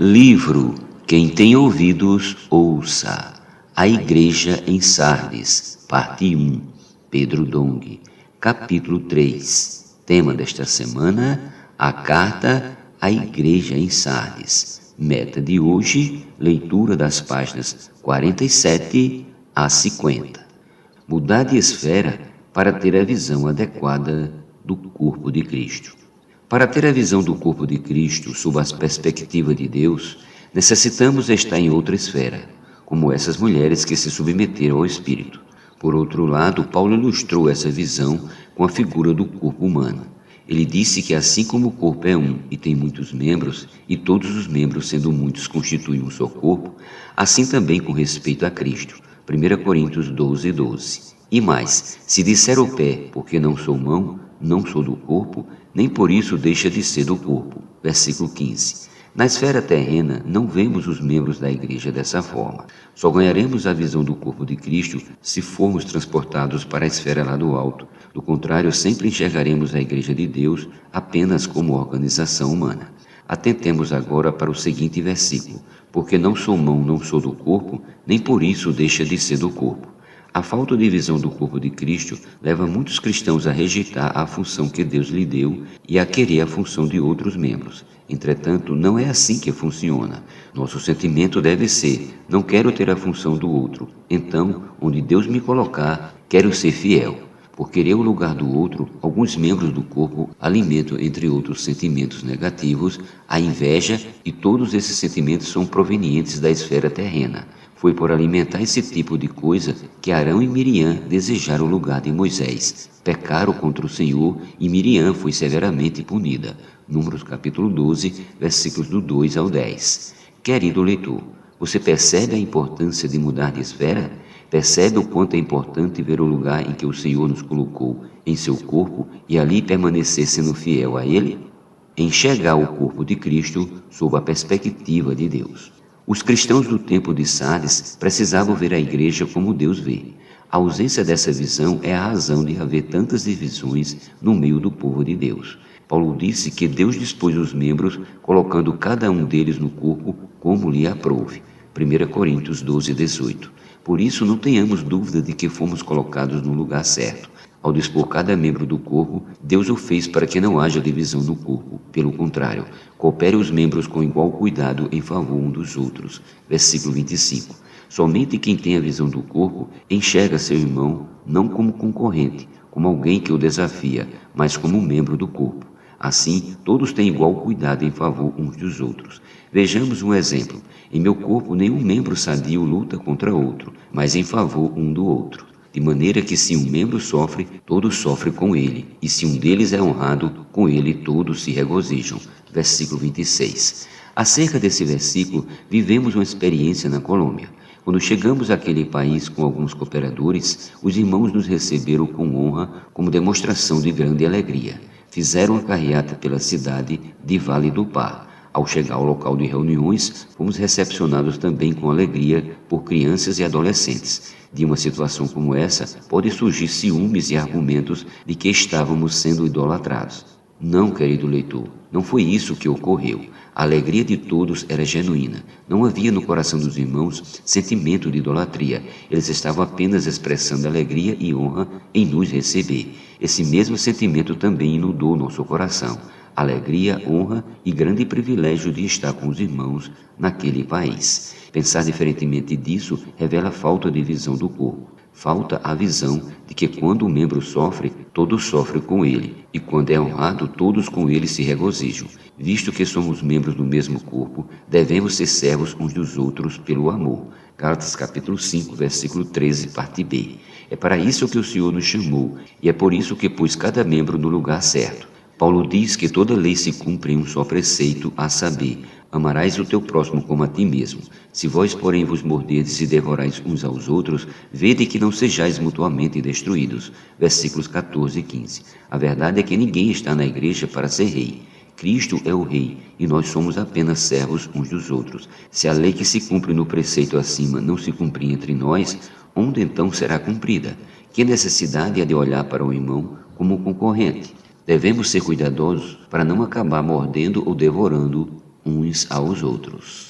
Livro Quem tem ouvidos, ouça. A Igreja em Sardes, parte 1, Pedro Dong, capítulo 3. Tema desta semana, a carta à Igreja em Sardes. Meta de hoje, leitura das páginas 47 a 50. Mudar de esfera para ter a visão adequada do corpo de Cristo. Para ter a visão do corpo de Cristo sob a perspectiva de Deus, necessitamos estar em outra esfera, como essas mulheres que se submeteram ao Espírito. Por outro lado, Paulo ilustrou essa visão com a figura do corpo humano. Ele disse que assim como o corpo é um e tem muitos membros, e todos os membros, sendo muitos, constituem um só corpo, assim também com respeito a Cristo. 1 Coríntios 12, 12. E mais, se disser o pé, porque não sou mão, não sou do corpo, nem por isso deixa de ser do corpo. Versículo 15. Na esfera terrena, não vemos os membros da igreja dessa forma. Só ganharemos a visão do corpo de Cristo se formos transportados para a esfera lá do alto. Do contrário, sempre enxergaremos a igreja de Deus apenas como organização humana. Atentemos agora para o seguinte versículo. Porque não sou mão, não sou do corpo, nem por isso deixa de ser do corpo. A falta de visão do corpo de Cristo leva muitos cristãos a rejeitar a função que Deus lhe deu e a querer a função de outros membros. Entretanto, não é assim que funciona. Nosso sentimento deve ser: não quero ter a função do outro. Então, onde Deus me colocar, quero ser fiel. Por querer o lugar do outro, alguns membros do corpo alimentam, entre outros sentimentos negativos, a inveja, e todos esses sentimentos são provenientes da esfera terrena. Foi por alimentar esse tipo de coisa que Arão e Miriam desejaram o lugar de Moisés. Pecaram contra o Senhor e Miriam foi severamente punida. Números capítulo 12, versículos do 2 ao 10. Querido leitor, você percebe a importância de mudar de esfera? Percebe o quanto é importante ver o lugar em que o Senhor nos colocou em seu corpo e ali permanecer sendo fiel a Ele? Enxergar o corpo de Cristo sob a perspectiva de Deus. Os cristãos do tempo de Sardes precisavam ver a igreja como Deus vê. A ausência dessa visão é a razão de haver tantas divisões no meio do povo de Deus. Paulo disse que Deus dispôs os membros, colocando cada um deles no corpo como lhe aprouve. 1 Coríntios 12, 18. Por isso, não tenhamos dúvida de que fomos colocados no lugar certo. Ao dispor cada membro do corpo, Deus o fez para que não haja divisão no corpo. Pelo contrário, coopere os membros com igual cuidado em favor um dos outros. Versículo 25. Somente quem tem a visão do corpo enxerga seu irmão não como concorrente, como alguém que o desafia, mas como membro do corpo. Assim, todos têm igual cuidado em favor uns dos outros. Vejamos um exemplo. Em meu corpo, nenhum membro sadio luta contra outro, mas em favor um do outro. De maneira que se um membro sofre, todos sofrem com ele, e se um deles é honrado, com ele todos se regozijam. Versículo 26. Acerca desse versículo, vivemos uma experiência na Colômbia. Quando chegamos àquele país com alguns cooperadores, os irmãos nos receberam com honra, como demonstração de grande alegria. Fizeram a carreata pela cidade de Vale do Par. Ao chegar ao local de reuniões, fomos recepcionados também com alegria por crianças e adolescentes. De uma situação como essa, pode surgir ciúmes e argumentos de que estávamos sendo idolatrados. Não, querido leitor, não foi isso que ocorreu. A alegria de todos era genuína. Não havia no coração dos irmãos sentimento de idolatria. Eles estavam apenas expressando alegria e honra em nos receber. Esse mesmo sentimento também inundou nosso coração. Alegria, honra e grande privilégio de estar com os irmãos naquele país. Pensar diferentemente disso revela falta de visão do corpo. Falta a visão de que quando o membro sofre, todos sofrem com ele, e quando é honrado, todos com ele se regozijam. Visto que somos membros do mesmo corpo, devemos ser servos uns dos outros pelo amor. Gálatas capítulo 5, versículo 13, parte B. É para isso que o Senhor nos chamou, e é por isso que pôs cada membro no lugar certo. Paulo diz que toda lei se cumpre em um só preceito, a saber, amarás o teu próximo como a ti mesmo. Se vós, porém, vos morderdes e devorais uns aos outros, vede que não sejais mutuamente destruídos. Versículos 14 e 15. A verdade é que ninguém está na igreja para ser rei. Cristo é o rei, e nós somos apenas servos uns dos outros. Se a lei que se cumpre no preceito acima não se cumprir entre nós, onde então será cumprida? Que necessidade há de olhar para o irmão como concorrente? Devemos ser cuidadosos para não acabar mordendo ou devorando uns aos outros.